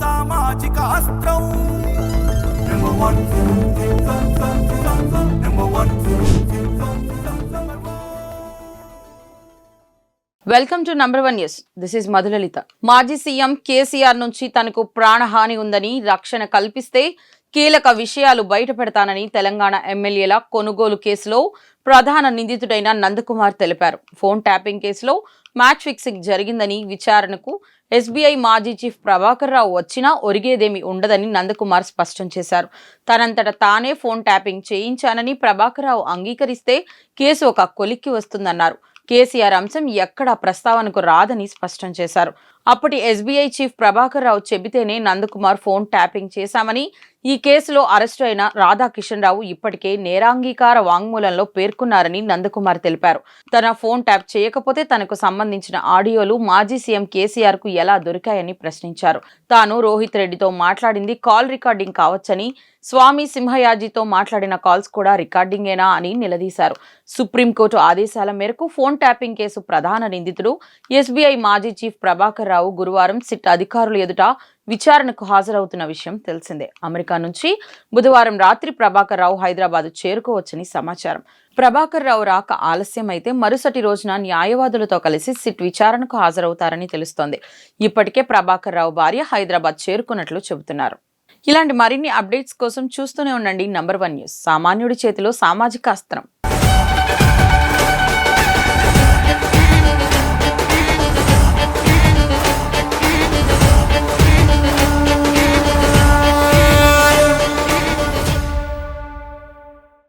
సామాజిక అస్త్రం welcome to number 1 news. This is Madhulalitha. మాజీ సీఎం కేసీఆర్ నుంచి తనకు ప్రాణహాని ఉందని, రక్షణ కల్పిస్తే కీలక విషయాలు బయటపెడతానని తెలంగాణ ఎమ్మెల్యేల కొనుగోలు కేసులో ప్రధాన నిందితుడైన నందకుమార్ తెలిపారు. ఫోన్ ట్యాపింగ్ కేసులో మ్యాచ్ ఫిక్సింగ్ జరిగిందని, విచారణకు ఎస్బీఐ మాజీ చీఫ్ ప్రభాకర్ రావు వచ్చినా ఒరిగేదేమీ ఉండదని నందకుమార్ స్పష్టం చేశారు. తనంతట తానే ఫోన్ ట్యాపింగ్ చేయించానని ప్రభాకర్ రావు అంగీకరిస్తే కేసు ఒక కొలిక్కి వస్తుందన్నారు. కేసీఆర్ అంశం ఎక్కడా ప్రస్తావనకు రాదని స్పష్టం చేశారు. అప్పటి ఎస్బీఐ చీఫ్ ప్రభాకర్ రావు చెబితేనే నందకుమార్ ఫోన్ ట్యాపింగ్ చేశామని, ఈ కేసులో అరెస్టు అయిన రాధాకిషన్ రావు ఇప్పటికే నేరాంగీకార వాంగ్మూలంలో పేర్కొన్నారని నందకుమార్ తెలిపారు. తన ఫోన్ ట్యాప్ చేయకపోతే తనకు సంబంధించిన ఆడియోలు మాజీ సీఎం కేసీఆర్ కు ఎలా దొరికాయని ప్రశ్నించారు. తాను రోహిత్ రెడ్డితో మాట్లాడింది కాల్ రికార్డింగ్ కావచ్చని, స్వామి సింహయాజీతో మాట్లాడిన కాల్స్ కూడా రికార్డింగేనా అని నిలదీశారు. సుప్రీంకోర్టు ఆదేశాల మేరకు ఫోన్ ట్యాపింగ్ కేసు ప్రధాన నిందితుడు ఎస్బీఐ మాజీ చీఫ్ ప్రభాకర్ రావు గురువారం సిట్ అధికారులు ఎదుట విచారణకు హాజరవుతున్న విషయం తెలిసిందే. అమెరికా నుంచి బుధవారం రాత్రి ప్రభాకర్ రావు హైదరాబాద్ చేరుకోవచ్చని సమాచారం. ప్రభాకర్ రావు రాక ఆలస్యం అయితే మరుసటి రోజున న్యాయవాదులతో కలిసి సిట్ విచారణకు హాజరవుతారని తెలుస్తోంది. ఇప్పటికే ప్రభాకర్ రావు భార్య హైదరాబాద్ చేరుకున్నట్లు చెబుతున్నారు. ఇలాంటి మరిన్ని అప్డేట్స్ కోసం చూస్తూనే ఉండండి నంబర్ 1 న్యూస్. సామాన్యుడి చేతిలో సామాజిక అస్త్రం.